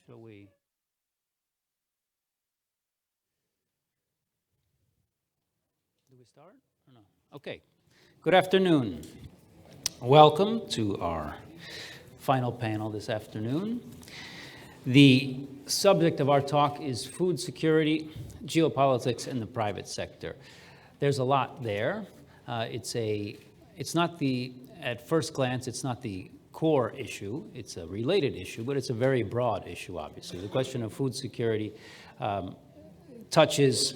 Shall we? Do we start or no? Okay. Good afternoon. Welcome to our final panel this afternoon. The subject of our talk is food security, geopolitics, and the private sector. There's a lot there. It's not the, at first glance, it's not the core issue. It's a related issue, but it's a very broad issue, obviously. The question of food security touches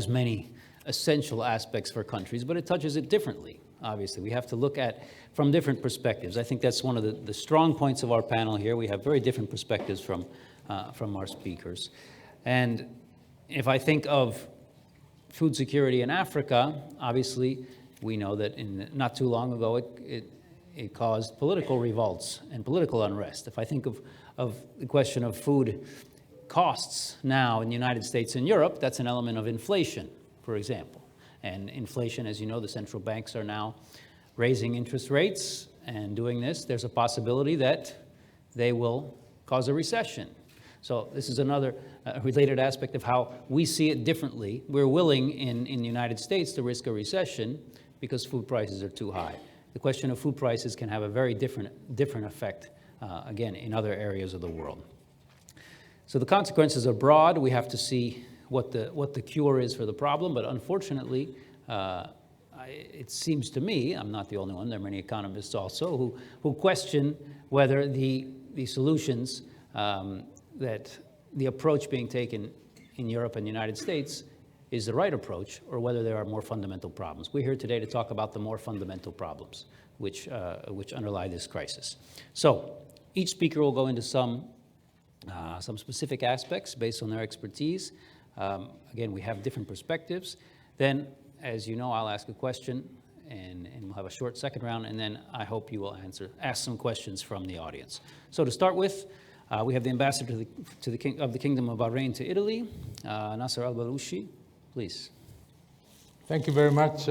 many essential aspects for countries, but it touches it differently, obviously. We have to look at from different perspectives. I think that's one of the strong points of our panel here. We have very different perspectives from our speakers. And if I think of food security in Africa, obviously, we know that not too long ago, it caused political revolts and political unrest. If I think of the question of food costs now in the United States and Europe, that's an element of inflation, for example. And inflation, as you know, the central banks are now raising interest rates and doing this. There's a possibility that they will cause a recession. So this is another related aspect of how we see it differently. We're willing in the United States to risk a recession because food prices are too high. The question of food prices can have a very different effect, again, in other areas of the world. So the consequences are broad. We have to see what the cure is for the problem, but unfortunately, it seems to me, I'm not the only one, there are many economists also who question whether the solutions, that the approach being taken in Europe and the United States is the right approach, or whether there are more fundamental problems. We're here today to talk about the more fundamental problems which underlie this crisis. So each speaker will go into some specific aspects based on their expertise. Again, we have different perspectives. Then, as you know, I'll ask a question, and we'll have a short second round, and then I hope you will ask some questions from the audience. So to start with, we have the ambassador of the Kingdom of Bahrain to Italy, Nasser al-Balushi. Please. Thank you very much,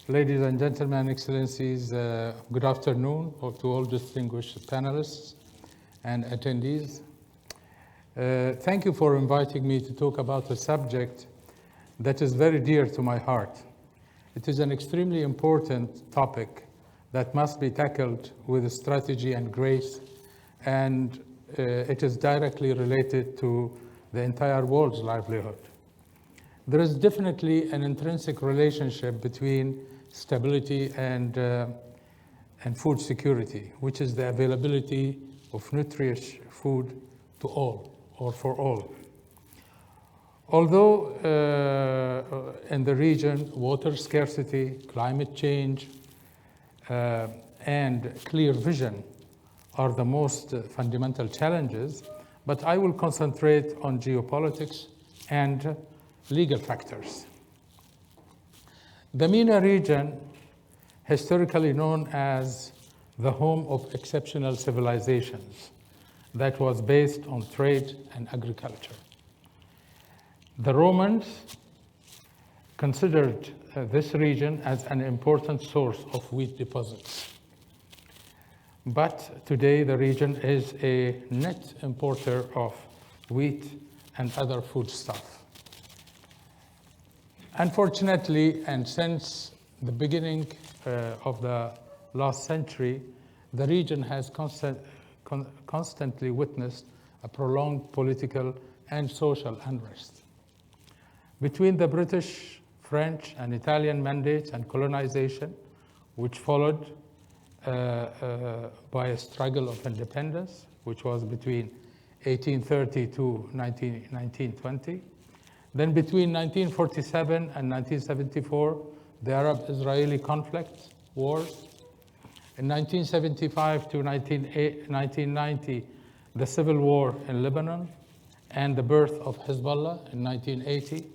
ladies and gentlemen, excellencies. Good afternoon to all distinguished panelists and attendees. Thank you for inviting me to talk about a subject that is very dear to my heart. It is an extremely important topic that must be tackled with strategy and grace, and it is directly related to the entire world's livelihood. There is definitely an intrinsic relationship between stability and food security, which is the availability of nutritious food to all, or for all. Although in the region, water scarcity, climate change, and clear vision are the most fundamental challenges, but I will concentrate on geopolitics and legal factors. The MENA region, historically known as the home of exceptional civilizations, that was based on trade and agriculture. The Romans considered this region as an important source of wheat deposits. But today the region is a net importer of wheat and other foodstuff. Unfortunately, and since the beginning of the last century, the region has constantly witnessed a prolonged political and social unrest. Between the British, French, and Italian mandates and colonization, which followed by a struggle of independence, which was between 1830 to 1920. Then between 1947 and 1974, the Arab-Israeli conflict, wars. In 1975 to 1990, the civil war in Lebanon, and the birth of Hezbollah in 1980.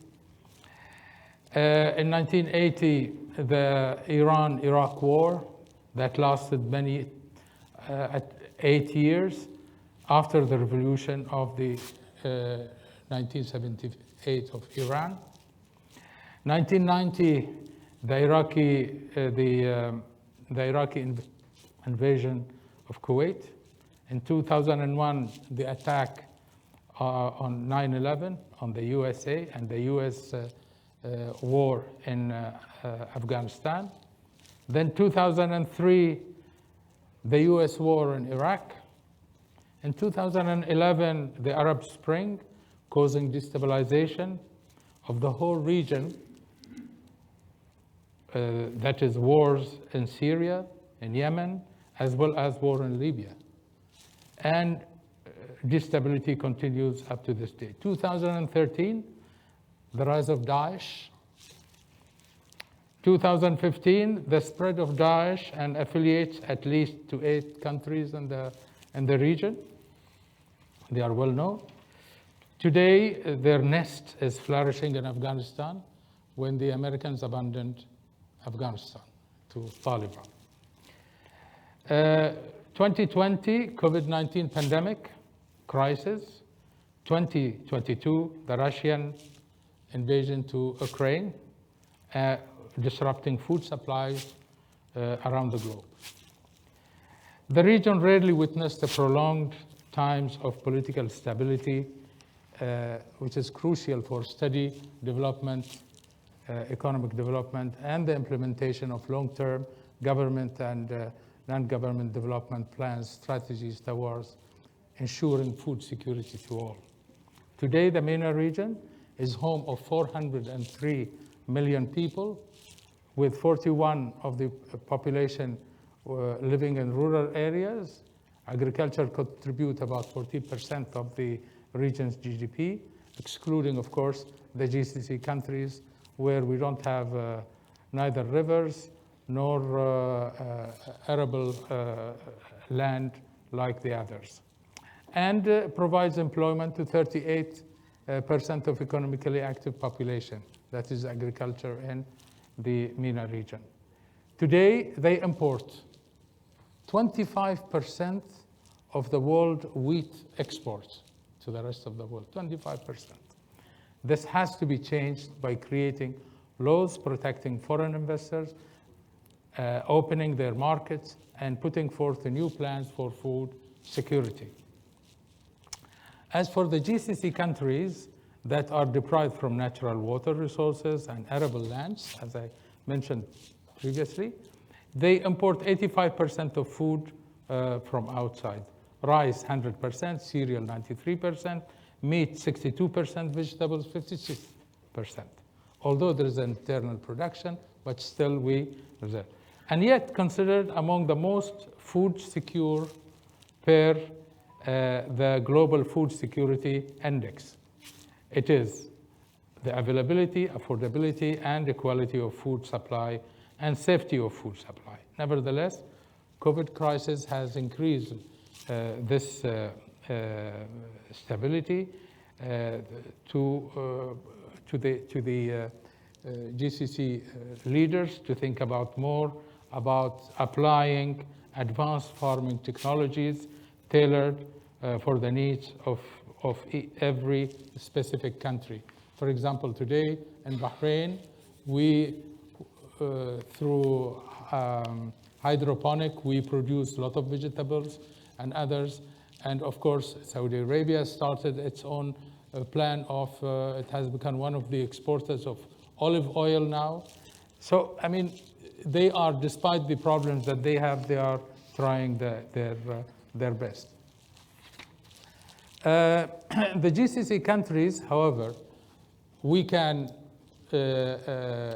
In 1980, the Iran-Iraq war that lasted 8 years after the revolution of the 1978 of Iran. 1990, the Iraqi invasion of Kuwait. In 2001, the attack on 9/11 on the USA and the US war in Afghanistan. Then 2003, the US war in Iraq. In 2011, the Arab Spring, causing destabilization of the whole region, that is wars in Syria, in Yemen, as well as war in Libya. And destability continues up to this day. 2013, the rise of Daesh. 2015, the spread of Daesh and affiliates at least to 8 countries in the region. They are well known. Today, their nest is flourishing in Afghanistan when the Americans abandoned Afghanistan to Taliban. 2020, COVID-19 pandemic crisis. 2022, the Russian invasion to Ukraine, disrupting food supplies around the globe. The region rarely witnessed a prolonged times of political stability, which is crucial for steady development, economic development, and the implementation of long-term government and non-government development plans, strategies towards ensuring food security to all. Today, the MENA region is home of 403 million people, with 41% of the population living in rural areas. Agriculture contributes about 40% of the region's GDP, excluding, of course, the GCC countries, where we don't have neither rivers nor arable land like the others. And provides employment to 38% of economically active population. That is agriculture in the MENA region. Today, they import 25% of the world wheat exports to the rest of the world, 25%. This has to be changed by creating laws protecting foreign investors, opening their markets, and putting forth new plans for food security. As for the GCC countries that are deprived from natural water resources and arable lands, as I mentioned previously, they import 85% of food from outside. Rice, 100%, cereal, 93%, meat, 62%, vegetables, 56%. Although there is internal production, but still we reserve. And yet considered among the most food secure per the Global Food Security Index. It is the availability, affordability, and the quality of food supply and safety of food supply. Nevertheless, COVID crisis has increased this stability to the GCC leaders to think more about applying advanced farming technologies tailored for the needs of every specific country. For example, today in Bahrain, we, through hydroponic, we produce a lot of vegetables and others. And of course, Saudi Arabia started its own plan of, it has become one of the exporters of olive oil now. So, I mean, they are, despite the problems that they have, they are trying their best. The GCC countries, however, we can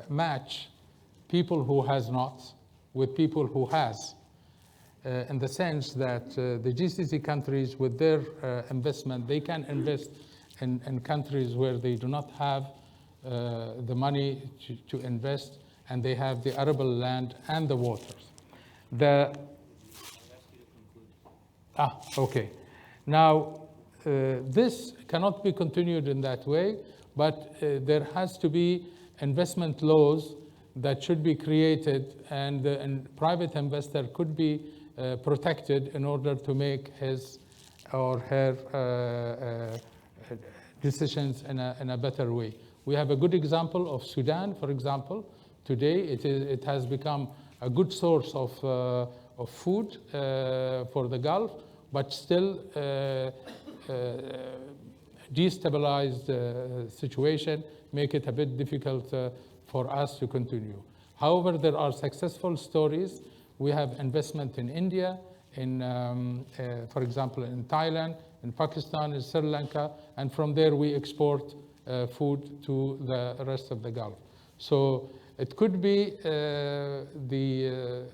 match people who has not with people who has, in the sense that the GCC countries, with their investment, they can invest in countries where they do not have the money to invest, and they have the arable land and the waters. Okay. Now, this cannot be continued in that way, but there has to be investment laws that should be created, and private investor could be protected in order to make his or her decisions in a better way. We have a good example of Sudan, for example. Today, it has become a good source of food for the Gulf, but still destabilize the situation, make it a bit difficult for us to continue. However, there are successful stories. We have investment in India, for example, in Thailand, in Pakistan, in Sri Lanka, and from there we export food to the rest of the Gulf. So it could be the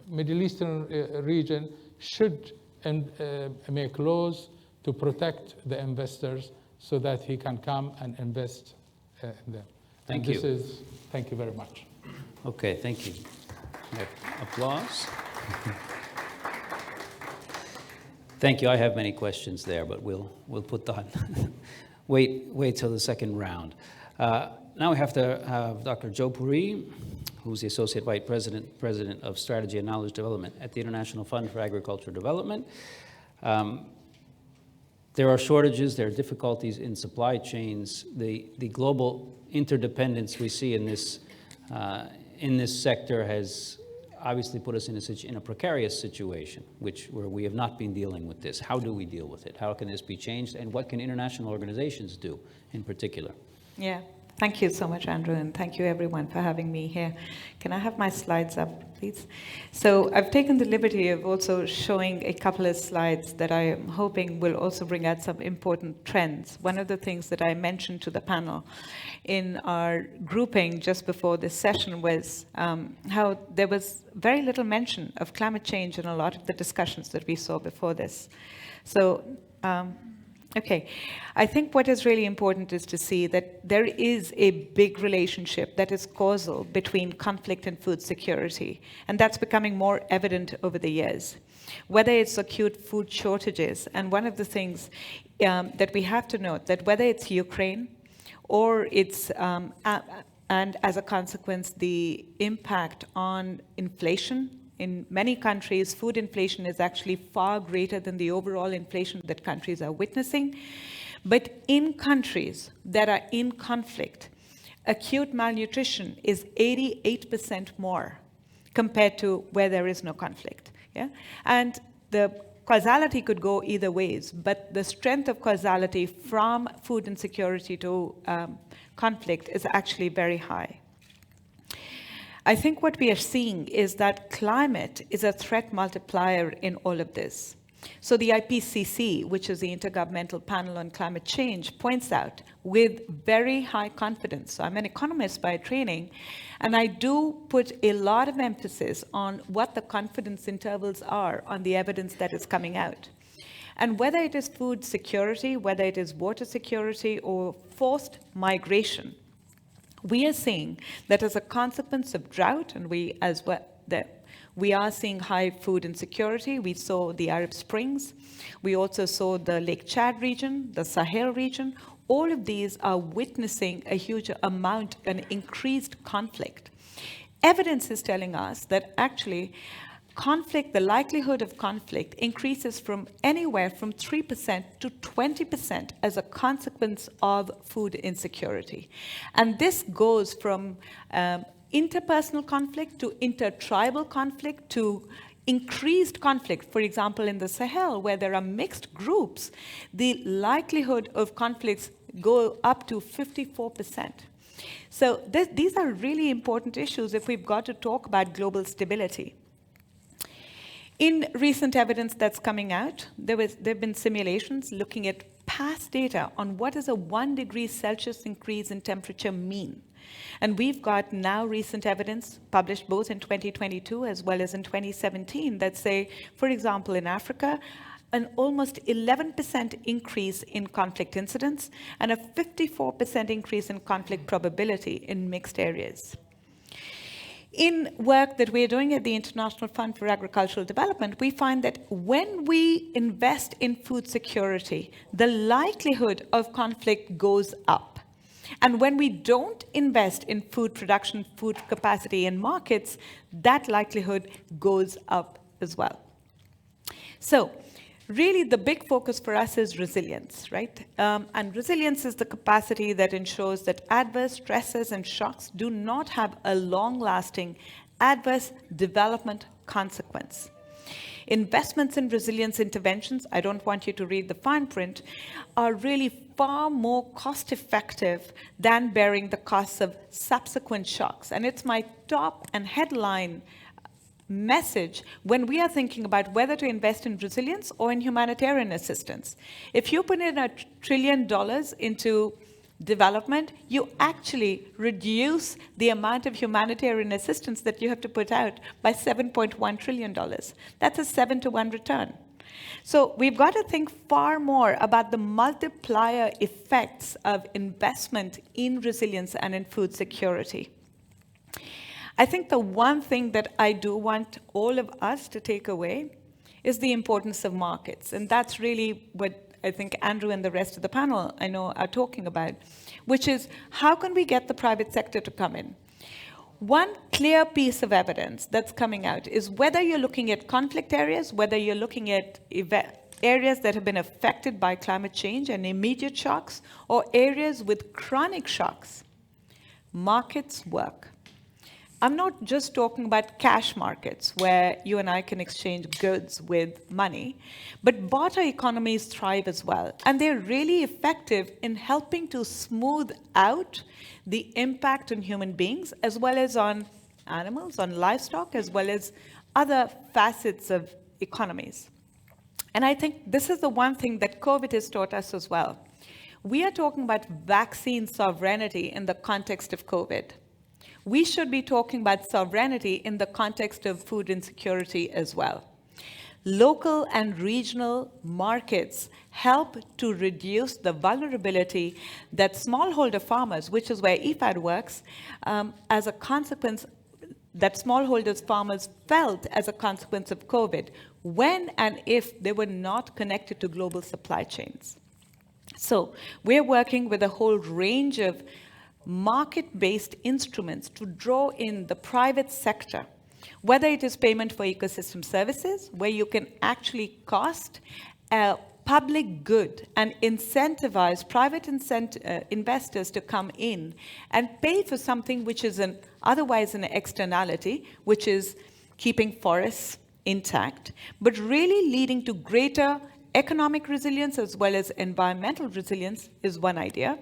Middle Eastern region should make laws to protect the investors so that he can come and invest in them. Thank you. Thank you very much. Okay, thank you. Applause. Thank you. I have many questions there, but we'll put that. wait till the second round. Now we have to have Dr. Joe Puri, who's the Associate Vice President of Strategy and Knowledge Development at the International Fund for Agricultural Development. There are shortages, there are difficulties in supply chains. The global interdependence we see in this sector has obviously put us in a precarious situation, where we have not been dealing with this. How do we deal with it? How can this be changed? And what can international organizations do in particular? Yeah, thank you so much, Andrew, and thank you everyone for having me here. Can I have my slides up, please? So I've taken the liberty of also showing a couple of slides that I am hoping will also bring out some important trends. One of the things that I mentioned to the panel in our grouping just before this session was how there was very little mention of climate change in a lot of the discussions that we saw before this. So, okay, I think what is really important is to see that there is a big relationship that is causal between conflict and food security, and that's becoming more evident over the years. Whether it's acute food shortages, and one of the things that we have to note, that whether it's Ukraine, or it's, and as a consequence, the impact on inflation. In many countries, food inflation is actually far greater than the overall inflation that countries are witnessing. But in countries that are in conflict, acute malnutrition is 88% more compared to where there is no conflict. Yeah? And the causality could go either ways, but the strength of causality from food insecurity to conflict is actually very high. I think what we are seeing is that climate is a threat multiplier in all of this. So the IPCC, which is the Intergovernmental Panel on Climate Change, points out with very high confidence. So I'm an economist by training, and I do put a lot of emphasis on what the confidence intervals are on the evidence that is coming out. And whether it is food security, whether it is water security, or forced migration, we are seeing that as a consequence of drought, and we are seeing high food insecurity. We saw the Arab Springs. We also saw the Lake Chad region, the Sahel region. All of these are witnessing a huge amount, an increased conflict. Evidence is telling us that actually conflict, the likelihood of conflict increases from anywhere from 3% to 20% as a consequence of food insecurity. And this goes from interpersonal conflict to intertribal conflict to increased conflict. For example, in the Sahel, where there are mixed groups, the likelihood of conflicts go up to 54%. So these are really important issues if we've got to talk about global stability. In recent evidence that's coming out, there have been simulations looking at past data on what does a 1 degree Celsius increase in temperature mean. And we've got now recent evidence published both in 2022 as well as in 2017 that say, for example, in Africa, an almost 11% increase in conflict incidents and a 54% increase in conflict probability in mixed areas. In work that we're doing at the International Fund for Agricultural Development, we find that when we invest in food security, the likelihood of conflict goes up. And when we don't invest in food production, food capacity and markets, that likelihood goes up as well. So really, the big focus for us is resilience, right? And resilience is the capacity that ensures that adverse stresses and shocks do not have a long-lasting adverse development consequence. investments in resilience interventions, I don't want you to read the fine print, are really far more cost effective than bearing the costs of subsequent shocks. And it's my top and headline message when we are thinking about whether to invest in resilience or in humanitarian assistance. If you put in $1 trillion into development, you actually reduce the amount of humanitarian assistance that you have to put out by $7.1 trillion. That's a 7-to-1 return. So we've got to think far more about the multiplier effects of investment in resilience and in food security. I think the one thing that I do want all of us to take away is the importance of markets. And that's really what I think Andrew and the rest of the panel, I know, are talking about, which is how can we get the private sector to come in? One clear piece of evidence that's coming out is whether you're looking at conflict areas, whether you're looking at areas that have been affected by climate change and immediate shocks, or areas with chronic shocks, markets work. I'm not just talking about cash markets where you and I can exchange goods with money, but barter economies thrive as well. And they're really effective in helping to smooth out the impact on human beings, as well as on animals, on livestock, as well as other facets of economies. And I think this is the one thing that COVID has taught us as well. We are talking about vaccine sovereignty in the context of COVID. We should be talking about sovereignty in the context of food insecurity as well. Local and regional markets help to reduce the vulnerability that smallholder farmers, which is where EFAD works, as a consequence, that smallholder farmers felt as a consequence of COVID, when and if they were not connected to global supply chains. So we're working with a whole range of market-based instruments to draw in the private sector, whether it is payment for ecosystem services, where you can actually cost a public good and incentivize private investors to come in and pay for something which is otherwise an externality, which is keeping forests intact, but really leading to greater economic resilience as well as environmental resilience is one idea.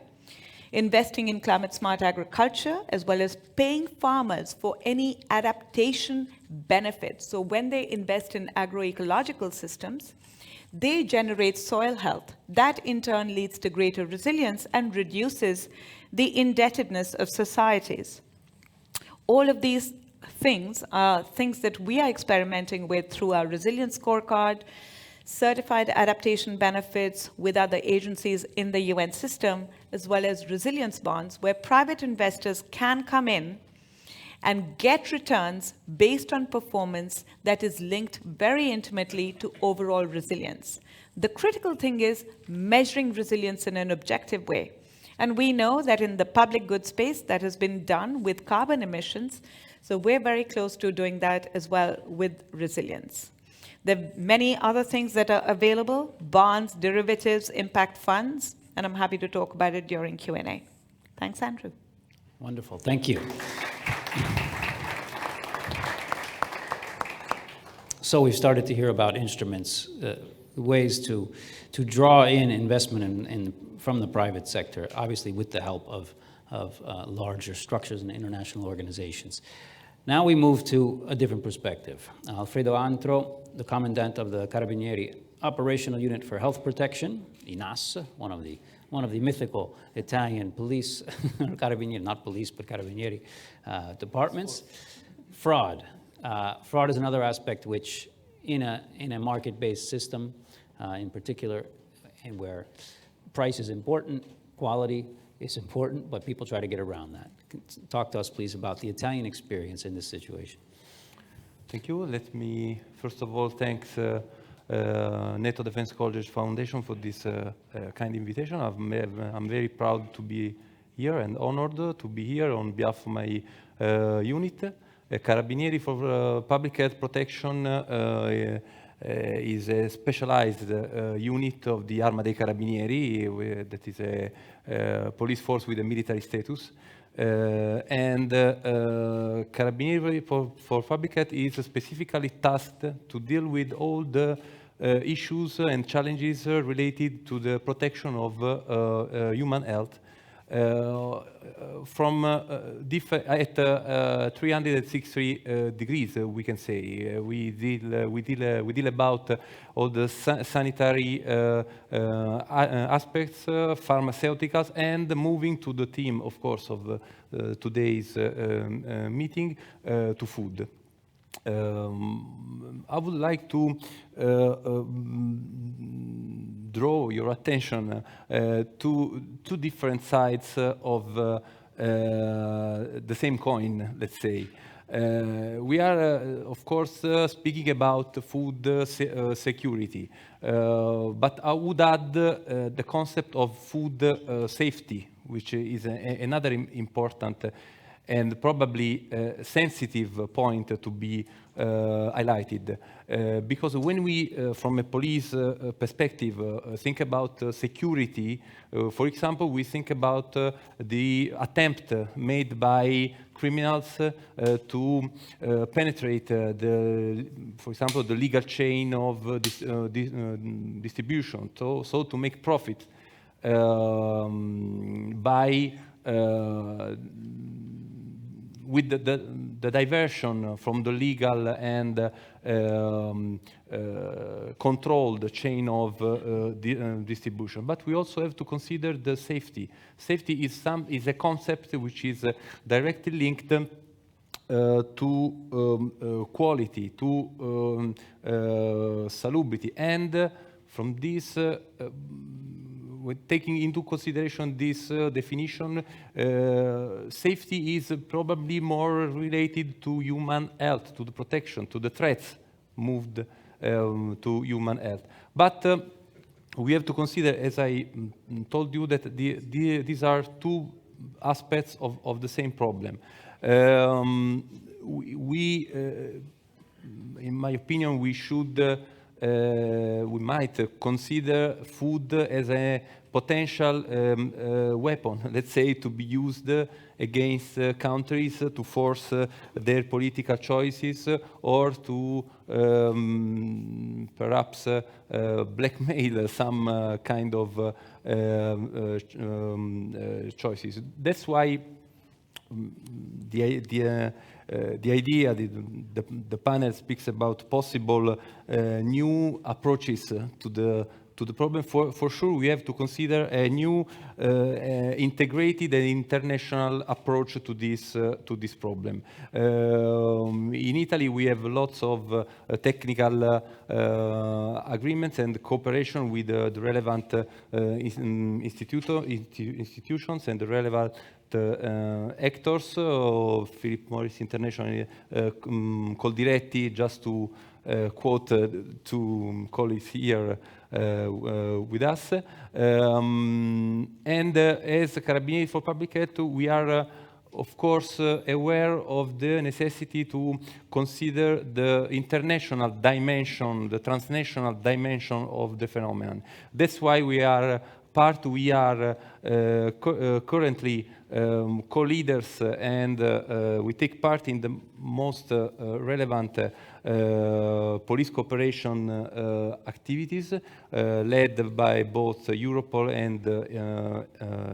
Investing in climate-smart agriculture, as well as paying farmers for any adaptation benefits. So when they invest in agroecological systems, they generate soil health. That in turn leads to greater resilience and reduces the indebtedness of societies. All of these things are things that we are experimenting with through our resilience scorecard, certified adaptation benefits with other agencies in the UN system, as well as resilience bonds, where private investors can come in and get returns based on performance that is linked very intimately to overall resilience. The critical thing is measuring resilience in an objective way. And we know that in the public good space that has been done with carbon emissions, so we're very close to doing that as well with resilience. There are many other things that are available, bonds, derivatives, impact funds, and I'm happy to talk about it during Q&A. Thanks, Andrew. Wonderful, thank you. So we've started to hear about instruments, ways to draw in investment from the private sector, obviously with the help of larger structures and international organizations. Now we move to a different perspective. Alfredo Antro, the Commandant of the Carabinieri Operational Unit for Health Protection, INAS, one of the mythical Italian police, Carabinieri, not police, but Carabinieri departments. Fraud. Fraud is another aspect which, in a market-based system, in particular, and where price is important, quality is important, but people try to get around that. Talk to us, please, about the Italian experience in this situation. Thank you. Let me, first of all, thank NATO Defense College Foundation for this kind invitation. I'm very proud to be here and honored to be here on behalf of my unit. Carabinieri for Public Health Protection is a specialized unit of the Arma dei Carabinieri, that is a police force with a military status. Carabinieri for Public Health is specifically tasked to deal with all the issues and challenges related to the protection of human health from at 360 degrees, we can say. We deal about all the sanitary aspects, pharmaceuticals, and moving to the theme, of course, of today's meeting, to food. I would like to draw your attention to two different sides of the same coin, let's say. We are, of course, speaking about food security, but I would add the concept of food safety, which is another important and probably sensitive point to be highlighted. Because when we, from a police perspective, think about security, for example, we think about the attempt made by criminals to penetrate for example, the legal chain of distribution, so to make profit by with the diversion from the legal and controlled chain of distribution. But we also have to consider the safety. Safety is a concept which is directly linked to quality, to salubrity, and from this taking into consideration this definition, safety is probably more related to human health, to the protection, to the threats moved to human health. But we have to consider, as I told you, that these are two aspects of the same problem. In my opinion, we might consider food as a potential weapon, let's say, to be used against countries to force their political choices or to perhaps blackmail some kind of choices. That's why the idea, the panel speaks about possible new approaches to the problem. For sure, we have to consider a new integrated and international approach to this problem. In Italy, we have lots of technical agreements and cooperation with the relevant institutions and the relevant actors, Philip Morris International, Coldiretti, just to quote two colleagues here with us. And as Carabinieri for Public Health, we are of course aware of the necessity to consider the international dimension, the transnational dimension of the phenomenon. That's why we are currently co-leaders and we take part in the most relevant police cooperation activities led by both Europol and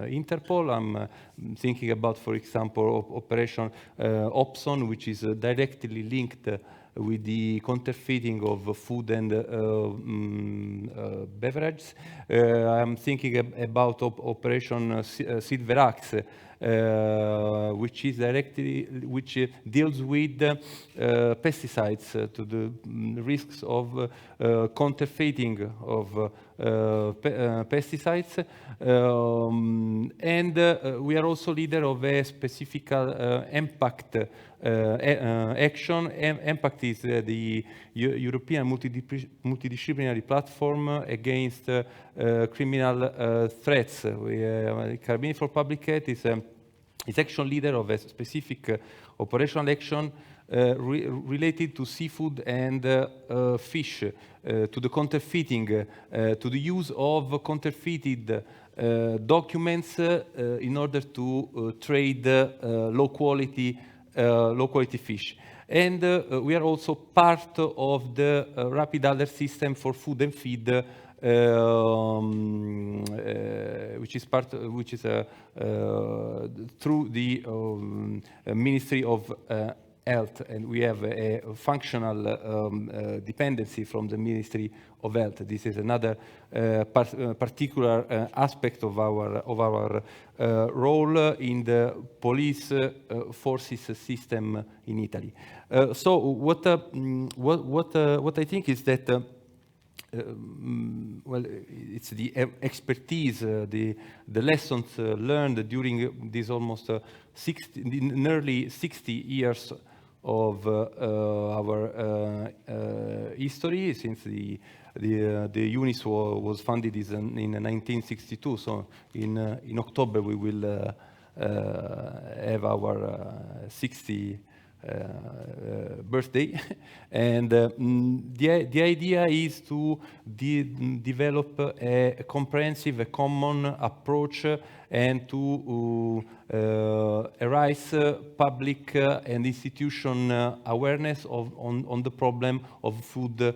Interpol. I'm thinking about, for example, Operation Opson, which is directly linked with the counterfeiting of food and beverages. I'm thinking about Operation Silverax, which deals with pesticides, to the risks of counterfeiting of pesticides. And we are also leader of a specific impact action. Impact is the European multidisciplinary platform against criminal threats. Carabinieri for Public Health is action leader of a specific operational action related to seafood and fish, to the counterfeiting, to the use of counterfeited documents in order to trade low quality fish. And we are also part of the rapid alert system for food and feed, which is through the Ministry of Health, and we have a functional dependency from the Ministry of Health. This is another particular aspect of our role in the police forces system in Italy. So what I think is that well, it's the expertise, the lessons learned during these almost nearly 60 years of our history, since the UNIS was founded in 1962. So in October we will have our 60th birthday, and the idea is to develop a comprehensive, a common approach, and to raise public and institution awareness on the problem of food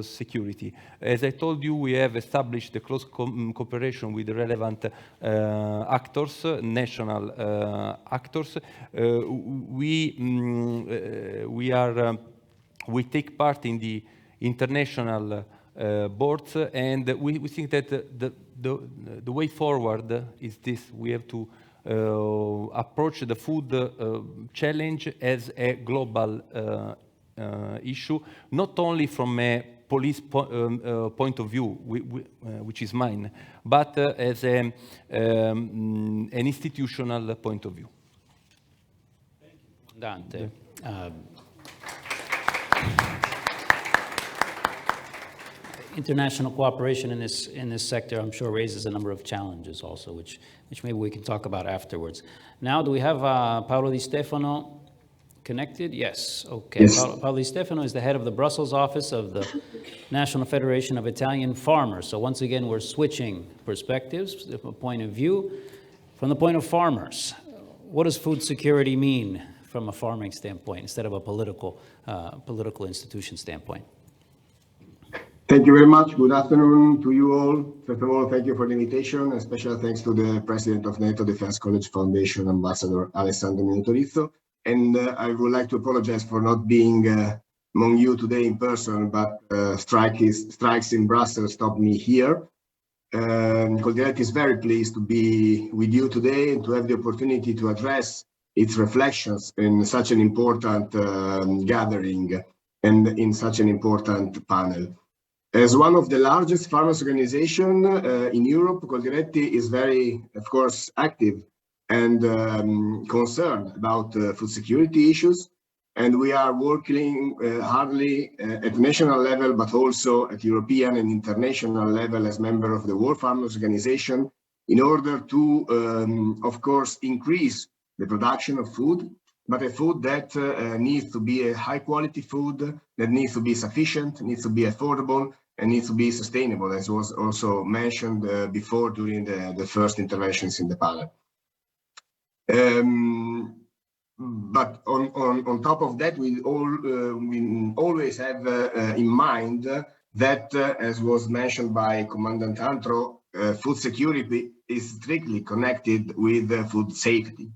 security. As I told you, we have established a close cooperation with the relevant actors, national actors. We take part in the international boards, and we think that the way forward is this. We have to approach the food challenge as a global issue, not only from a police point of view, which is mine, but as an institutional point of view. Dante. International cooperation in this sector, I'm sure, raises a number of challenges also, which maybe we can talk about afterwards. Now, do we have Paolo Di Stefano connected? Yes. Okay. Yes. Paolo Di Stefano is the head of the Brussels office of the National Federation of Italian Farmers. So once again, we're switching perspectives, a point of view from the point of farmers. What does food security mean from a farming standpoint instead of a political institution standpoint? Thank you very much. Good afternoon to you all. First of all, thank you for the invitation. A special thanks to the president of NATO Defense College Foundation, Ambassador Alessandro Minutorizzo. And I would like to apologize for not being among you today in person, but strikes in Brussels stopped me here. Coldiretti is very pleased to be with you today and to have the opportunity to address its reflections in such an important gathering and in such an important panel. As one of the largest farmers' organizations in Europe, Coldiretti is very, of course, active and concerned about food security issues. And we are working hardly at national level, but also at European and international level as member of the World Farmers Organization in order to, of course, increase the production of food, but a food that needs to be a high quality food, that needs to be sufficient, needs to be affordable, and needs to be sustainable, as was also mentioned before during the first interventions in the panel. But on top of that, we always have in mind that, as was mentioned by Commandant Antro, food security is strictly connected with food safety.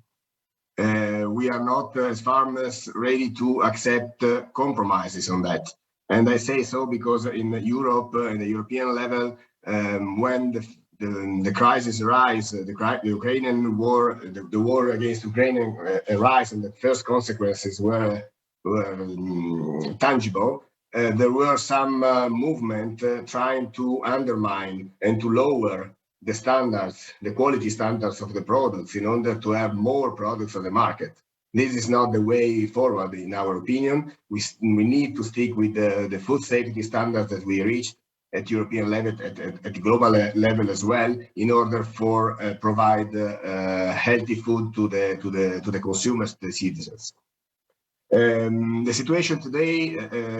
We are not, as farmers, ready to accept compromises on that. And I say so because in Europe, in the European level, when the crisis arises, the Ukrainian war, the war against Ukraine arises, and the first consequences were tangible. There were some movement trying to undermine and to lower the standards, the quality standards of the products in order to have more products on the market. This is not the way forward, in our opinion. We need to stick with the food safety standards that we reached at European level, at global level as well, in order for provide healthy food to the consumers, the citizens. The situation today,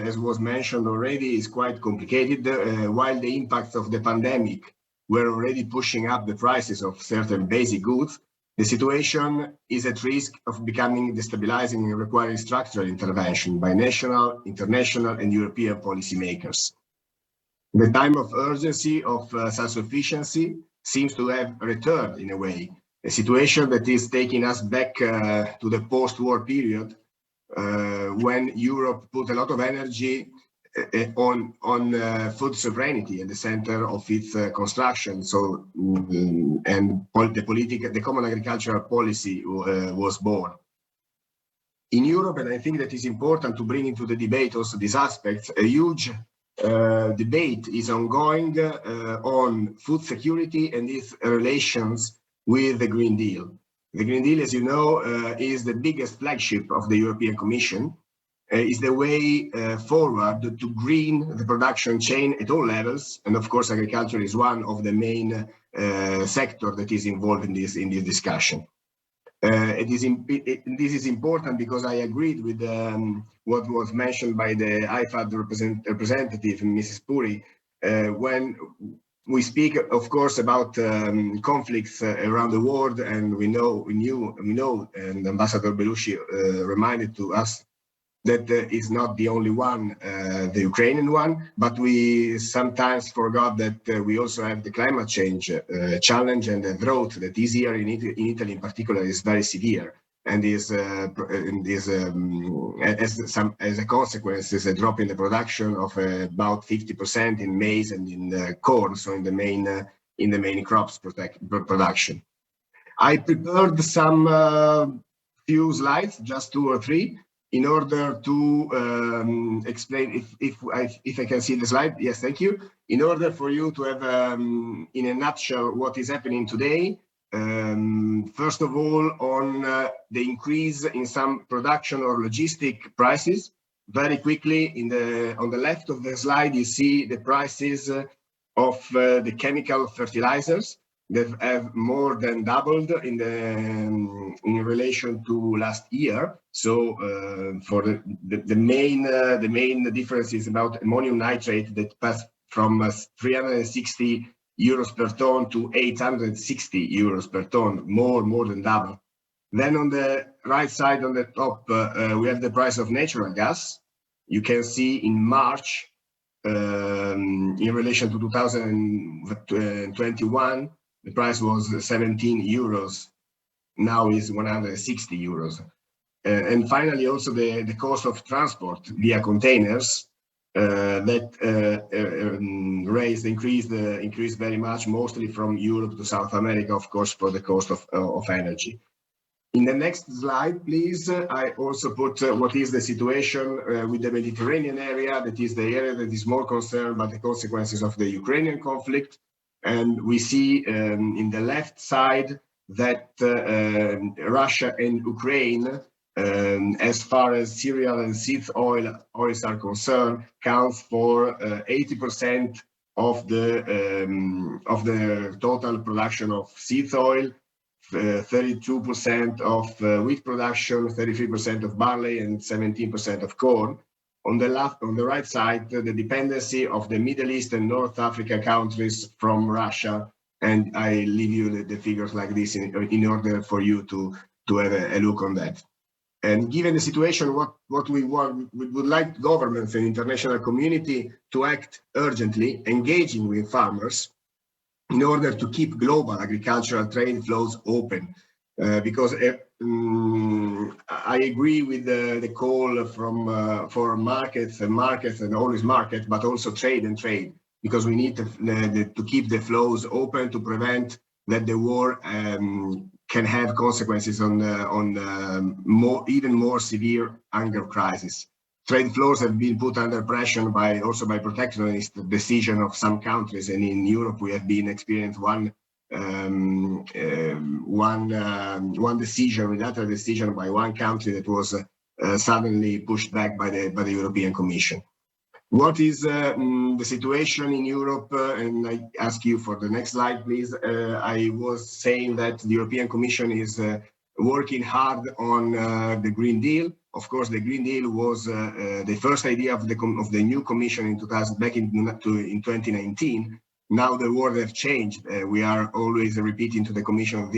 as was mentioned already, is quite complicated. While the impacts of the pandemic were already pushing up the prices of certain basic goods, the situation is at risk of becoming destabilizing and requiring structural intervention by national, international, and European policymakers. The time of urgency of self-sufficiency seems to have returned in a way, a situation that is taking us back to the post-war period when Europe put a lot of energy on food sovereignty at the center of its construction. So, and the common agricultural policy was born. In Europe, and I think that is important to bring into the debate also these aspects, a huge debate is ongoing on food security and its relations with the Green Deal. The Green Deal, as you know, is the biggest flagship of the European Commission, is the way forward to green the production chain at all levels. And of course, agriculture is one of the main sector that is involved in this discussion. This is important because I agreed with what was mentioned by the IFAD representative, Mrs. Puri, when we speak, of course, about conflicts around the world, and we know, and Ambassador Belushi reminded to us that is not the only one, the Ukrainian one, but we sometimes forgot that we also have the climate change challenge, and the drought that this year in Italy in particular is very severe, and is as a consequence is a drop in the production of about 50% in maize and in corn, so in the main crops production. I prepared some few slides, just 2 or 3, in order to explain, if I can see the slide, yes, thank you. In order for you to have, in a nutshell, what is happening today. First of all, on the increase in some production or logistic prices. Very quickly, on the left of the slide, you see the prices of the chemical fertilizers that have more than doubled in relation to last year. So for the main difference is about ammonium nitrate that passed from 360 euros per ton to 860 euros per ton, more than double. Then on the right side, on the top, we have the price of natural gas. You can see in March, in relation to 2021, the price was 17 euros, now is 160 euros. And finally, also the cost of transport via containers that increased very much, mostly from Europe to South America, of course, for the cost of energy. In the next slide, please, I also put what is the situation with the Mediterranean area. That is the area that is more concerned by the consequences of the Ukrainian conflict. And we see in the left side that Russia and Ukraine, as far as cereal and seed oils are concerned, counts for 80% of the total production of seed oil, 32% of wheat production, 33% of barley, and 17% of corn. On the right side, the dependency of the Middle East and North Africa countries from Russia, and I leave you the figures like this in order for you to have a look on that. And given the situation, what we want, we would like governments and international community to act urgently, engaging with farmers in order to keep global agricultural trade flows open. Because I agree with the call for markets and always market, but also trade, because we need to keep the flows open to prevent that the war can have consequences on even more severe hunger crisis. Trade flows have been put under pressure also by protectionist decision of some countries, and in Europe we have been experienced one unilateral decision by one country that was suddenly pushed back by the European Commission. What is the situation in Europe? And I ask you for the next slide, please. I was saying that the European Commission is working hard on the Green Deal. Of course, the Green Deal was the first idea of the new Commission back in 2019. now the world has changed. We are always repeating to the Commission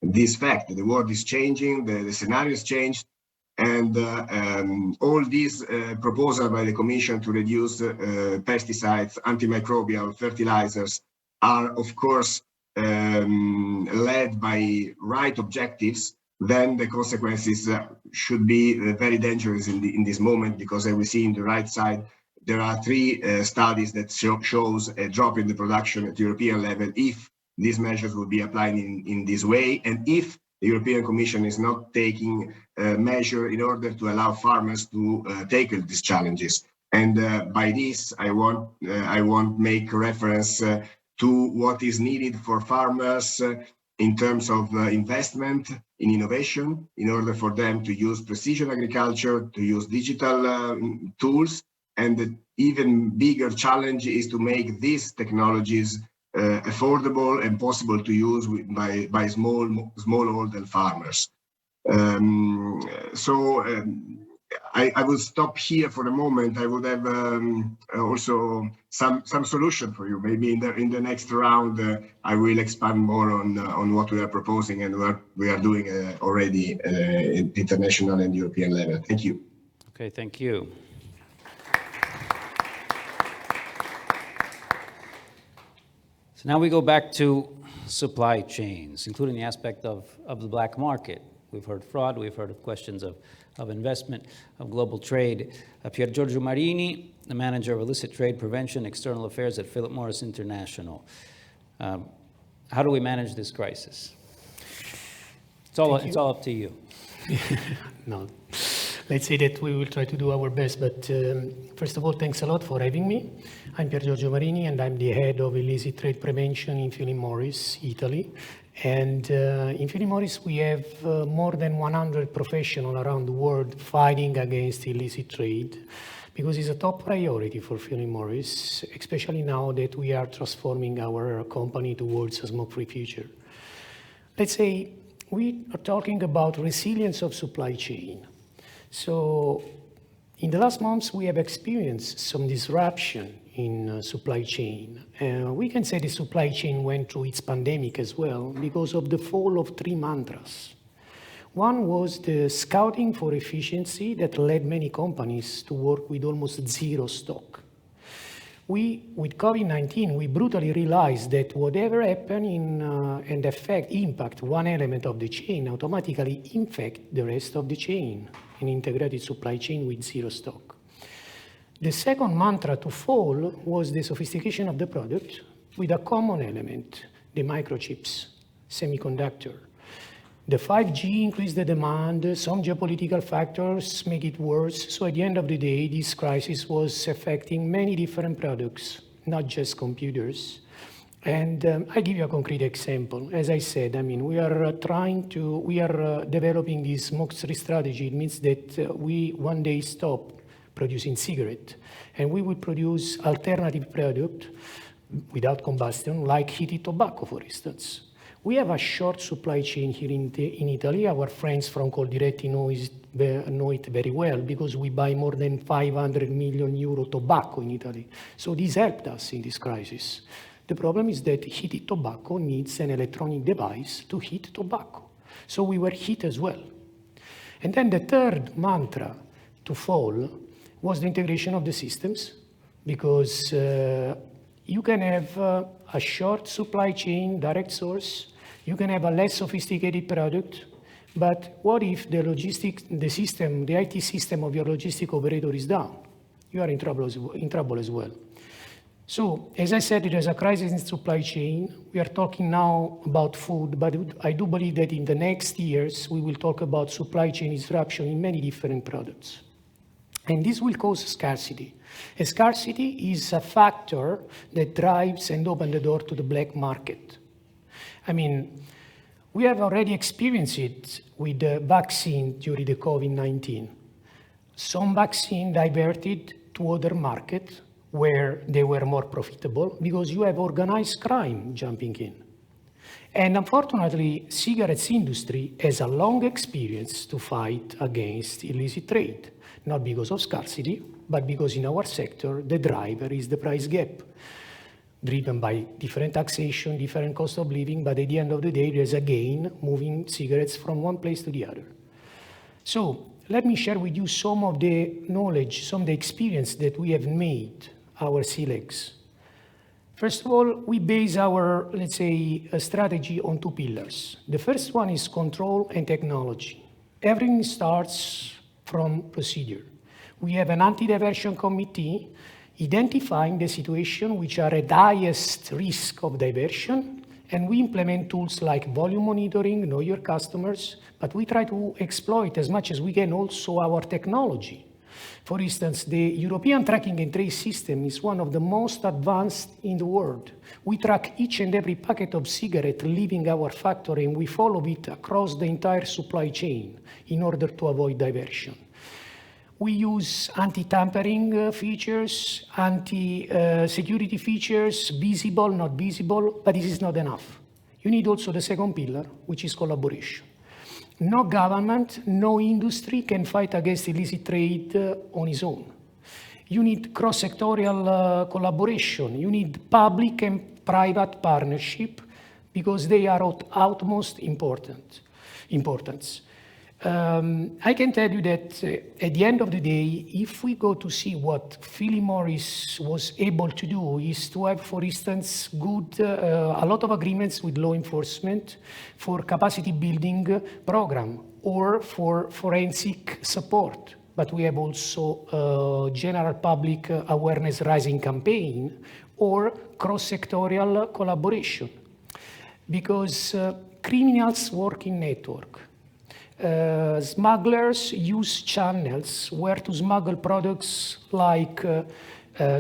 this fact. The world is changing, the scenario has changed, and all these proposals by the Commission to reduce pesticides, antimicrobial fertilizers are, of course, led by right objectives. Then the consequences should be very dangerous in this moment, because as we see in the right side, there are 3 studies that shows a drop in the production at European level if these measures will be applied in this way, and if the European Commission is not taking measure in order to allow farmers to tackle these challenges. And by this, I want make reference to what is needed for farmers in terms of investment in innovation, in order for them to use precision agriculture, to use digital tools. And the even bigger challenge is to make these technologies affordable and possible to use by smallholder farmers. I will stop here for the moment. I would have also some solution for you. Maybe in the next round, I will expand more on what we are proposing and what we are doing already at international and European level. Thank you. Okay, thank you. So now we go back to supply chains, including the aspect of the black market. We've heard fraud, we've heard of questions of investment, of global trade. Pier Giorgio Marini, the manager of illicit trade prevention, external affairs at Philip Morris International. How do we manage this crisis? It's all up to you. No, let's say that we will try to do our best, but first of all, thanks a lot for having me. I'm Pier Giorgio Marini, and I'm the head of illicit trade prevention in Philip Morris, Italy. And in Philip Morris, we have more than 100 professionals around the world fighting against illicit trade, because it's a top priority for Philip Morris, especially now that we are transforming our company towards a smoke-free future. Let's say we are talking about resilience of supply chain. So in the last months, we have experienced some disruption in supply chain. We can say the supply chain went through its pandemic as well because of the fall of 3 mantras. One was the scouting for efficiency that led many companies to work with almost zero stock. With COVID-19, we brutally realized that whatever happened and impact one element of the chain automatically infect the rest of the chain, an integrated supply chain with zero stock. The second mantra to fall was the sophistication of the product with a common element, the microchips, semiconductor. The 5G increased the demand, some geopolitical factors make it worse, so at the end of the day, this crisis was affecting many different products, not just computers. And I give you a concrete example. As I said, I mean, we are developing this smoke-free strategy. It means that we one day stop producing cigarette, and we will produce alternative product without combustion, like heated tobacco, for instance. We have a short supply chain here in Italy. Our friends from Coldiretti know it very well, because we buy more than 500 million euro tobacco in Italy. So this helped us in this crisis. The problem is that heated tobacco needs an electronic device to heat tobacco. So we were hit as well. And then the third mantra to fall was the integration of the systems, because you can have a short supply chain, direct source, you can have a less sophisticated product, but what if the IT system of your logistic operator is down? You are in trouble as well. So, as I said, there is a crisis in supply chain. We are talking now about food, but I do believe that in the next years, we will talk about supply chain disruption in many different products. And this will cause scarcity. And scarcity is a factor that drives and opens the door to the black market. I mean, we have already experienced it with the vaccine during the COVID-19. Some vaccine diverted to other markets where they were more profitable, because you have organized crime jumping in. And unfortunately, cigarettes industry has a long experience to fight against illicit trade, not because of scarcity, but because in our sector, the driver is the price gap. driven by different taxation, different cost of living, but at the end of the day, there's a gain moving cigarettes from one place to the other. So let me share with you some of the knowledge, some of the experience that we have made our CLEGs. First of all, we base our, let's say, strategy on 2 pillars. The first one is control and technology. Everything starts from procedure. We have an anti-diversion committee identifying the situation which are at highest risk of diversion, and we implement tools like volume monitoring, know your customers, but we try to exploit as much as we can also our technology. For instance, the European tracking and trace system is one of the most advanced in the world. We track each and every packet of cigarette leaving our factory, and we follow it across the entire supply chain in order to avoid diversion. We use anti-tampering features, anti-security features, visible, not visible, but this is not enough. You need also the second pillar, which is collaboration. No government, no industry can fight against illicit trade on its own. You need cross-sectorial collaboration. You need public and private partnership because they are of utmost importance. I can tell you that at the end of the day, if we go to see what Philip Morris was able to do, is to have, for instance, a lot of agreements with law enforcement for capacity building program or for forensic support. But we have also general public awareness raising campaign or cross-sectorial collaboration. Because criminals work in network. Smugglers use channels where to smuggle products like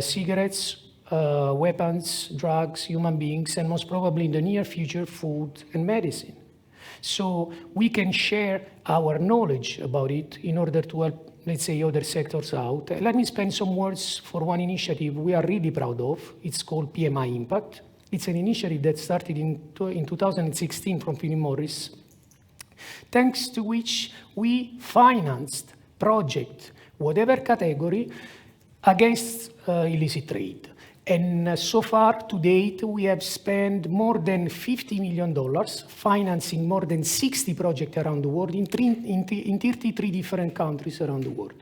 cigarettes, weapons, drugs, human beings, and most probably in the near future, food and medicine. So we can share our knowledge about it in order to help, let's say, other sectors out. Let me spend some words for one initiative we are really proud of. It's called PMI Impact. It's an initiative that started in 2016 from Philip Morris, thanks to which we financed project, whatever category, against illicit trade. And so far to date, we have spent more than $50 million financing more than 60 projects around the world in 33 different countries around the world.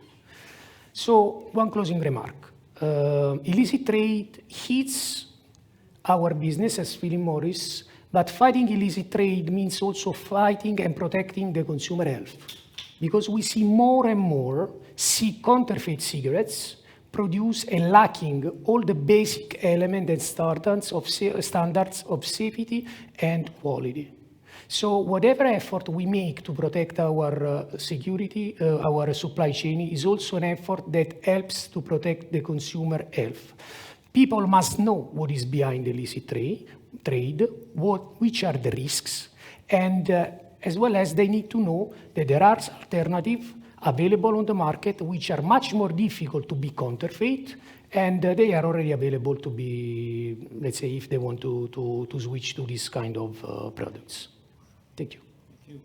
So one closing remark. Illicit trade hits our business as Philip Morris, but fighting illicit trade means also fighting and protecting the consumer health. Because we see more and more counterfeit cigarettes produced and lacking all the basic elements and standards of safety and quality. So whatever effort we make to protect our security, our supply chain, is also an effort that helps to protect the consumer health. People must know what is behind illicit trade, which are the risks, and as well as they need to know that there are alternatives available on the market which are much more difficult to be counterfeit, and they are already available to be, let's say, if they want to switch to this kind of products. Thank you. Thank you.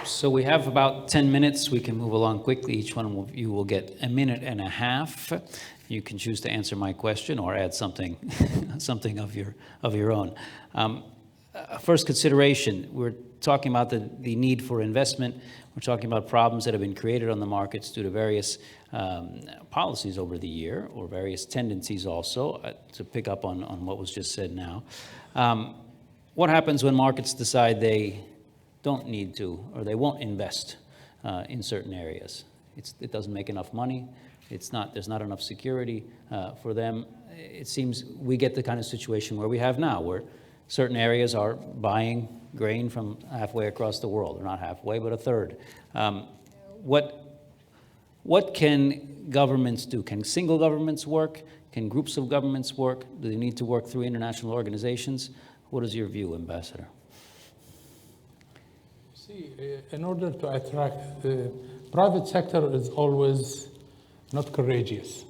So we have about 10 minutes. We can move along quickly. Each one of you will get a minute and a half. You can choose to answer my question or add something, something of your own. First consideration, we're talking about the need for investment. We're talking about problems that have been created on the markets due to various policies over the year, or various tendencies also, to pick up on what was just said now. What happens when markets decide they don't need to, or they won't invest in certain areas? It doesn't make enough money. There's not enough security for them. It seems we get the kind of situation where we have now, where certain areas are buying grain from halfway across the world, or not halfway, but a third. What can governments do? Can single governments work? Can groups of governments work? Do they need to work through international organizations? What is your view, Ambassador? See, in order to attract, the private sector is always not courageous.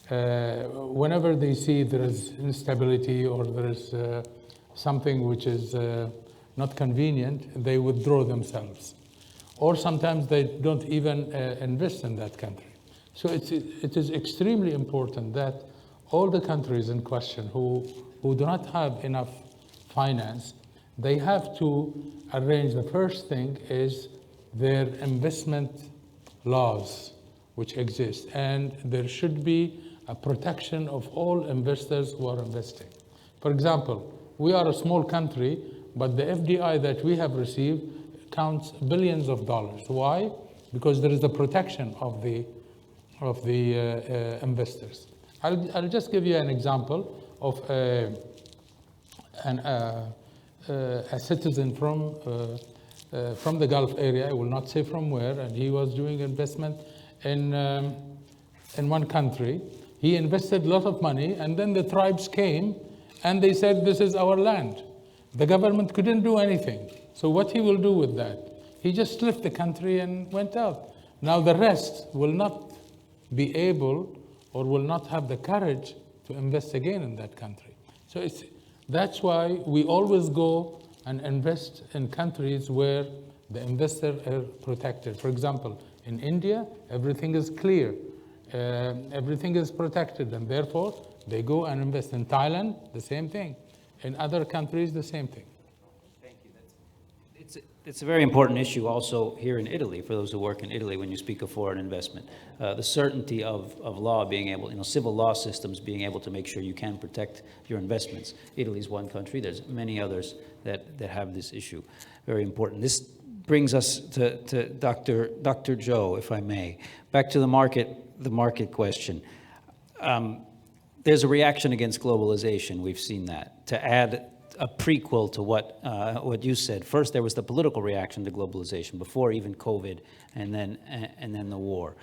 Whenever they see there is instability or there is something which is not convenient, they withdraw themselves. Or sometimes they don't even invest in that country. So it is extremely important that all the countries in question who do not have enough finance, they have to arrange, the first thing is their investment laws which exist, and there should be a protection of all investors who are investing. For example, we are a small country, but the FDI that we have received counts billions of dollars. Why? Because there is the protection of the investors. I'll just give you an example of a citizen from the Gulf area. I will not say from where, and he was doing investment in one country. He invested a lot of money, and then the tribes came and they said, this is our land. The government couldn't do anything. So what he will do with that? He just left the country and went out. Now the rest will not be able or will not have the courage to invest again in that country. So that's why we always go and invest in countries where the investors are protected. For example, in India, everything is clear. Everything is protected, and therefore they go and invest. In Thailand, the same thing. In other countries, the same thing. Thank you. It's a very important issue also here in Italy, for those who work in Italy, when you speak of foreign investment. The certainty of law being able, civil law systems being able to make sure you can protect your investments. Italy is one country. There's many others that have this issue. Very important. This brings us to Dr. Joe, if I may. Back to the market question. There's a reaction against globalization. We've seen that. To add a prequel to what you said, first there was the political reaction to globalization before even COVID, and then the war.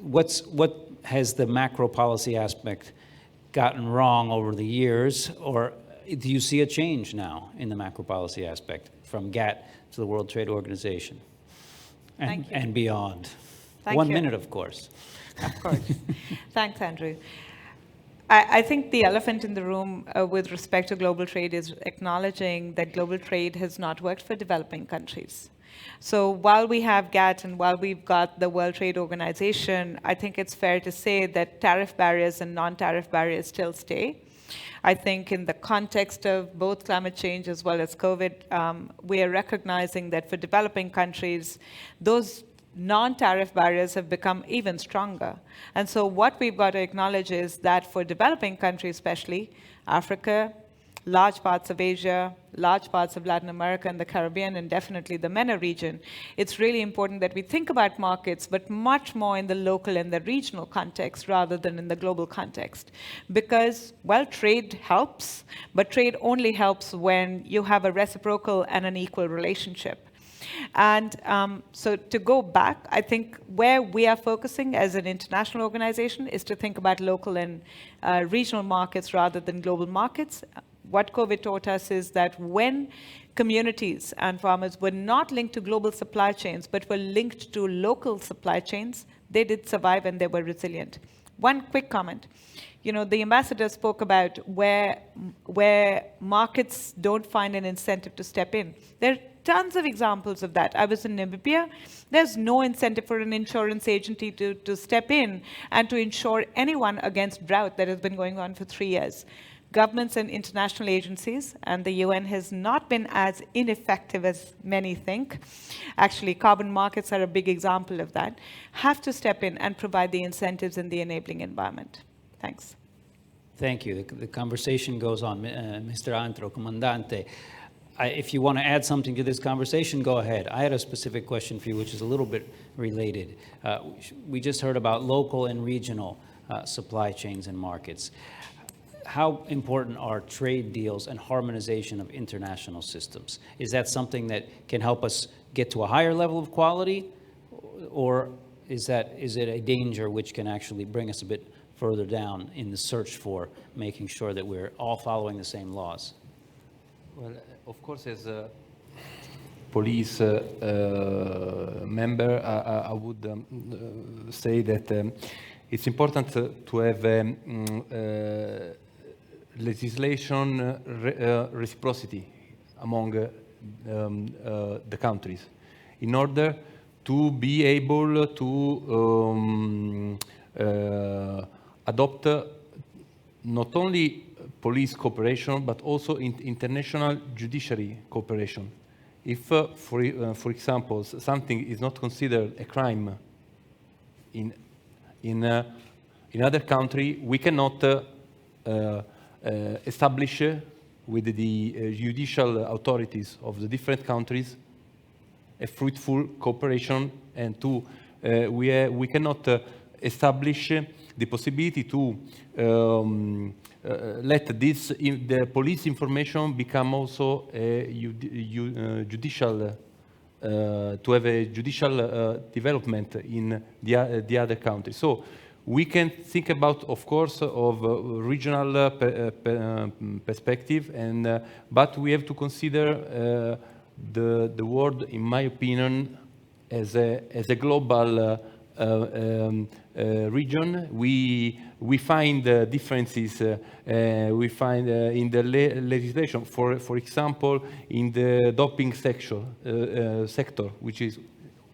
What has the macro policy aspect gotten wrong over the years, or do you see a change now in the macro policy aspect from GATT to the World Trade Organization and beyond? Thank 1 you. minute, of course. Of course. Thanks, Andrew. I think the elephant in the room with respect to global trade is acknowledging that global trade has not worked for developing countries. So while we have GATT and while we've got the World Trade Organization, I think it's fair to say that tariff barriers and non-tariff barriers still stay. I think in the context of both climate change as well as COVID, we are recognizing that for developing countries, those non-tariff barriers have become even stronger. And so what we've got to acknowledge is that for developing countries, especially Africa, large parts of Asia, large parts of Latin America and the Caribbean, and definitely the MENA region, it's really important that we think about markets, but much more in the local and the regional context rather than in the global context. Because, well, trade helps, but trade only helps when you have a reciprocal and an equal relationship. And so to go back, I think where we are focusing as an international organization is to think about local and regional markets rather than global markets. What COVID taught us is that when communities and farmers were not linked to global supply chains, but were linked to local supply chains, they did survive and they were resilient. One quick comment. The ambassador spoke about where markets don't find an incentive to step in. There are tons of examples of that. I was in Namibia. There's no incentive for an insurance agency to step in and to insure anyone against drought that has been going on for 3 years. Governments and international agencies, and the UN has not been as ineffective as many think. Actually, carbon markets are a big example of that. Have to step in and provide the incentives and the enabling environment. Thanks. Thank you. The conversation goes on. Mr. Antro, Comandante, if you want to add something to this conversation, go ahead. I had a specific question for you, which is a little bit related. We just heard about local and regional supply chains and markets. How important are trade deals and harmonization of international systems? Is that something that can help us get to a higher level of quality, or is it a danger which can actually bring us a bit further down in the search for making sure that we're all following the same laws? Well, of course, as a police member, I would say that it's important to have legislation reciprocity among the countries in order to be able to adopt not only police cooperation, but also international judiciary cooperation. If, for example, something is not considered a crime in other country, we cannot establish with the judicial authorities of the different countries a fruitful cooperation, and we cannot establish the possibility to let the police information become also a judicial, to have a judicial development in the other countries. So we can think about, of course, of regional perspective, but we have to consider the world, in my opinion, as a global region. We find differences. We find in the legislation, for example, in the doping sector, which is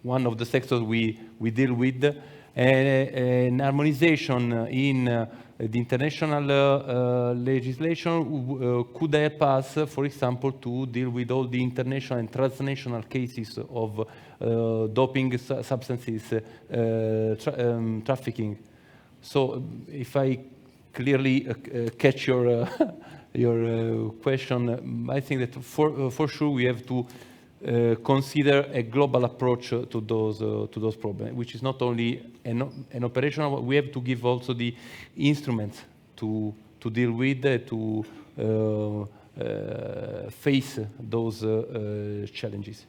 one of the sectors we deal with. An harmonization in the international legislation could help us, for example, to deal with all the international and transnational cases of doping substances trafficking. So, if I clearly catch your question, I think that for sure we have to consider a global approach to those problems, which is not only an operational. We have to give also the instruments to deal with, to face those challenges.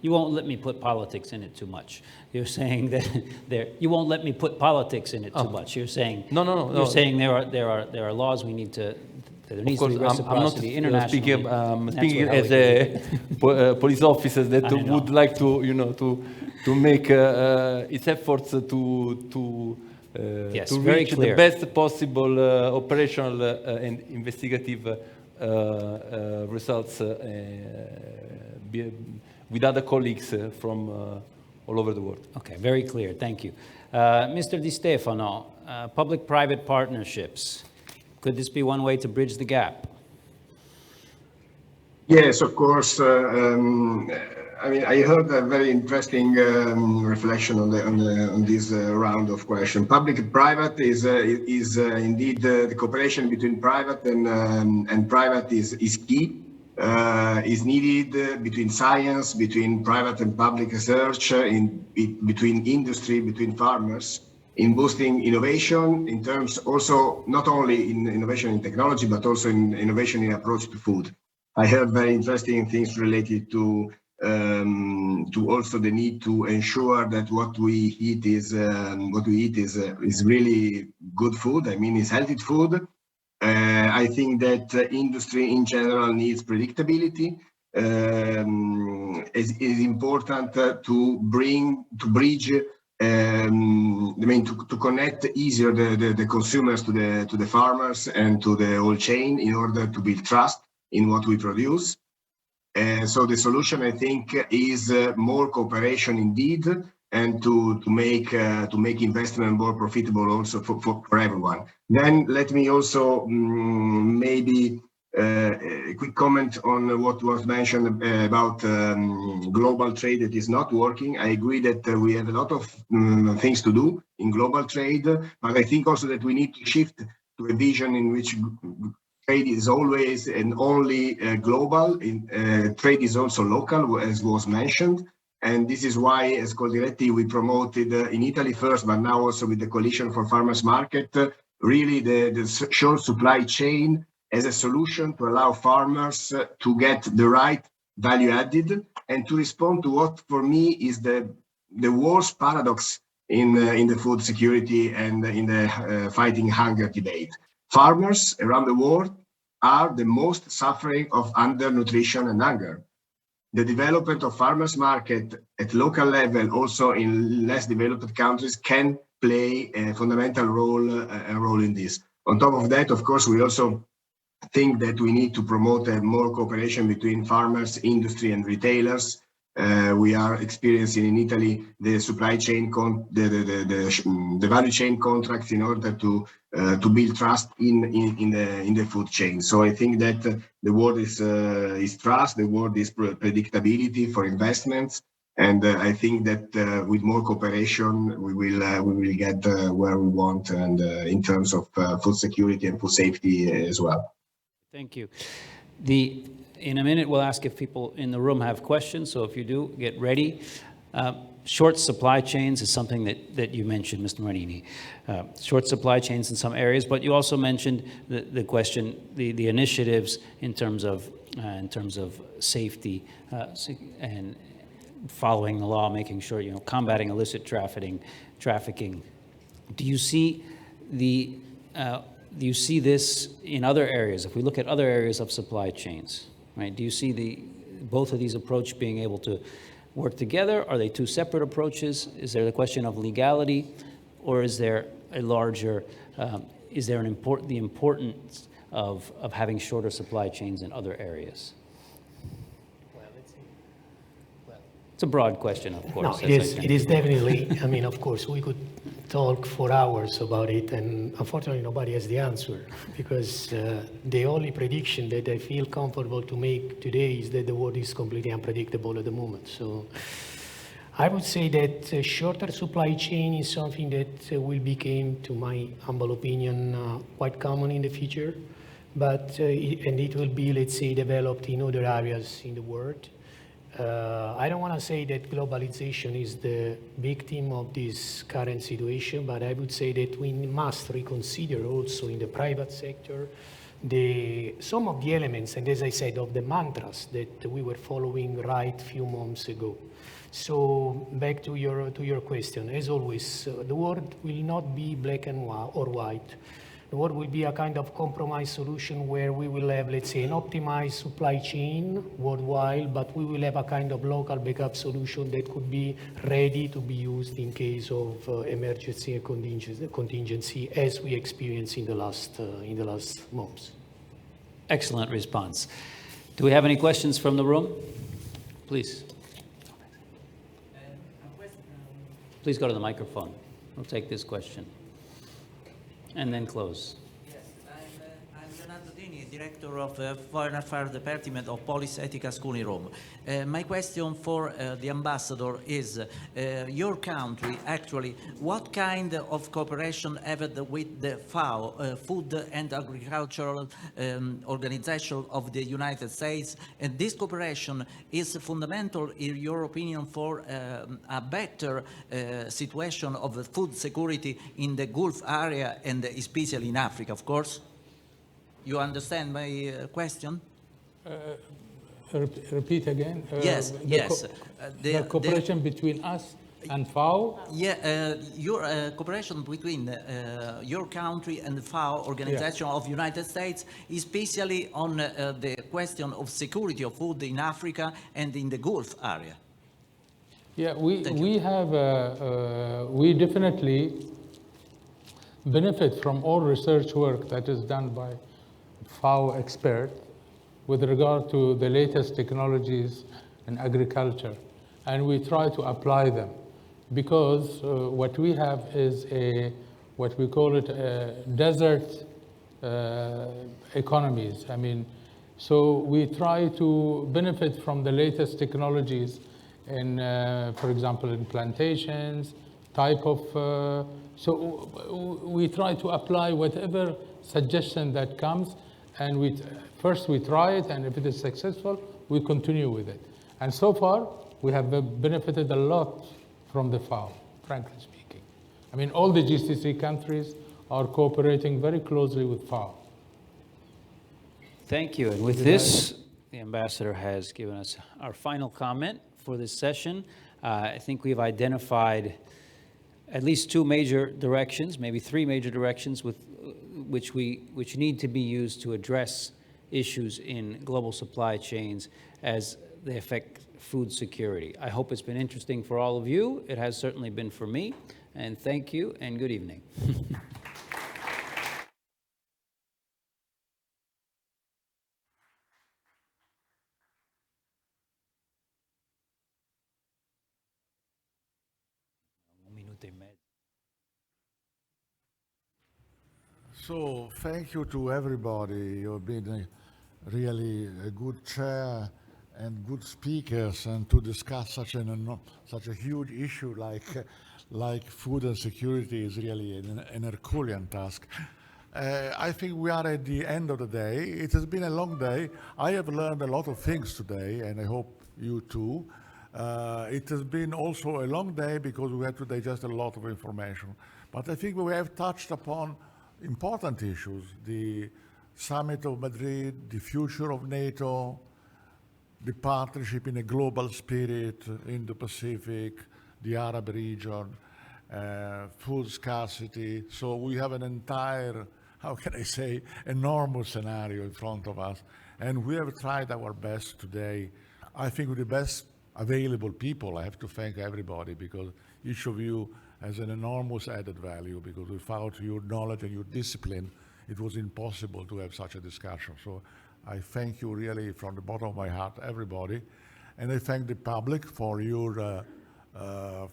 You won't let me put politics in it too much. You're saying that you won't let me put politics in it too much. You're saying no. You're saying there are laws we need to. There needs to be reciprocity internationally. I'm speaking as a police officer that would like to, to make its efforts to reach the best possible operational and investigative results with other colleagues from all over the world. Okay, very clear. Thank you. Mr. Di Stefano, public-private partnerships. Could this be one way to bridge the gap? Yes, of course. I mean, I heard a very interesting reflection on this round of questions. Public and private is indeed the cooperation between private and private is key. Is needed between science, between private and public research, between industry, between farmers, in boosting innovation in terms also not only in innovation in technology, but also in innovation in approach to food. I heard very interesting things related to also the need to ensure that what we eat is really good food. I mean, it's healthy food. I think that industry in general needs predictability. It is important to bridge. To connect easier the consumers to the farmers and to the whole chain in order to build trust in what we produce. So the solution, I think, is more cooperation indeed, and to make investment more profitable also for everyone. Then let me also maybe a quick comment on what was mentioned about global trade that is not working. I agree that we have a lot of things to do in global trade, but I think also that we need to shift to a vision in which trade is always and only global. Trade is also local, as was mentioned. And this is why, as Coldiretti, we promoted in Italy first, but now also with the Coalition for Farmers Market, really the short supply chain as a solution to allow farmers to get the right value added and to respond to what, for me, is the worst paradox in the food security and in the fighting hunger debate. Farmers around the world are the most suffering of undernutrition and hunger. The development of farmers market at local level, also in less developed countries, can play a fundamental role in this. On top of that, of course, we also think that we need to promote more cooperation between farmers, industry, and retailers We are experiencing in Italy the supply chain, the value chain contracts in order to build trust in the food chain. So I think that the word is trust, the word is predictability for investments, and I think that with more cooperation we will get where we want, and in terms of food security and food safety as well. Thank you. In a minute, we'll ask if people in the room have questions, so if you do, get ready. Short supply chains is something that you mentioned, Mr. Marini. Short supply chains in some areas, but you also mentioned the question, the initiatives in terms of safety and following the law, making sure, combating illicit trafficking. Do you see this in other areas? If we look at other areas of supply chains, right? Do you see both of these approaches being able to work together? Are they two separate approaches? Is there the question of legality, or is there a larger, the importance of having shorter supply chains in other areas? It's a broad question, of course. No, it is definitely, I mean, of course, we could talk for hours about it, and unfortunately nobody has the answer, because the only prediction that I feel comfortable to make today is that the world is completely unpredictable at the moment. So I would say that shorter supply chain is something that will become, to my humble opinion, quite common in the future, but and it will be, let's say, developed in other areas in the world. I don't want to say that globalization is the victim of this current situation, but I would say that we must reconsider also in the private sector some of the elements, and as I said, of the mantras that we were following right few months ago. So back to your question, as always, the world will not be black and white. The world will be a kind of compromise solution where we will have, let's say, an optimized supply chain worldwide, but we will have a kind of local backup solution that could be ready to be used in case of emergency and contingency, as we experienced in the last months. Excellent response. Do we have any questions from the room? Please. Please go to the microphone. We'll take this question. And then close. Yes, I'm Leonardo Dini, Director of Foreign Affairs Department of Police Ethica School in Rome. My question for the Ambassador is, your country, actually, what kind of cooperation have with the FAO, Food and Agricultural Organization of the United States? And this cooperation is fundamental, in your opinion, for a better situation of food security in the Gulf area and especially in Africa, of course? You understand my question? Repeat again. Yes, yes. The cooperation between us and FAO? Yeah, your cooperation between your country and the FAO Organization of United States, especially on the question of security of food in Africa and in the Gulf area. Yeah, we definitely benefit from all research work that is done by FAO experts with regard to the latest technologies in agriculture, and we try to apply them, because what we have is what we call it desert economies. I mean, so we try to benefit from the latest technologies in, for example, in plantations, type of, so we try to apply whatever suggestion that comes, and first we try it, and if it is successful, we continue with it. And so far, we have benefited a lot from the FAO, frankly speaking. I mean, all the GCC countries are cooperating very closely with FAO. Thank you. And with this, the Ambassador has given us our final comment for this session. I think we've identified at least two major directions, maybe three major directions which need to be used to address issues in global supply chains as they affect food security. I hope it's been interesting for all of you. It has certainly been for me. And thank you and good evening. intermedi. So thank you to everybody. You've been really a good chair and good speakers, and to discuss such a huge issue like food and security is really an Herculean task. I think we are at the end of the day. It has been a long day. I have learned a lot of things today, and I hope you too. It has been also a long day because we had to digest a lot of information. But I think we have touched upon important issues: the Summit of Madrid, the future of NATO, the partnership in a global spirit in the Pacific, the Arab region, food scarcity. So we have an entire, how can I say, enormous scenario in front of us. And we have tried our best today. I think with the best available people. I have to thank everybody because each of you has an enormous added value, because without your knowledge and your discipline, it was impossible to have such a discussion. So I thank you really from the bottom of my heart, everybody. And I thank the public for your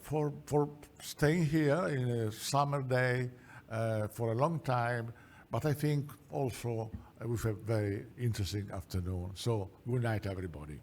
for staying here in a summer day for a long time, but I think also with a very interesting afternoon. So good night, everybody.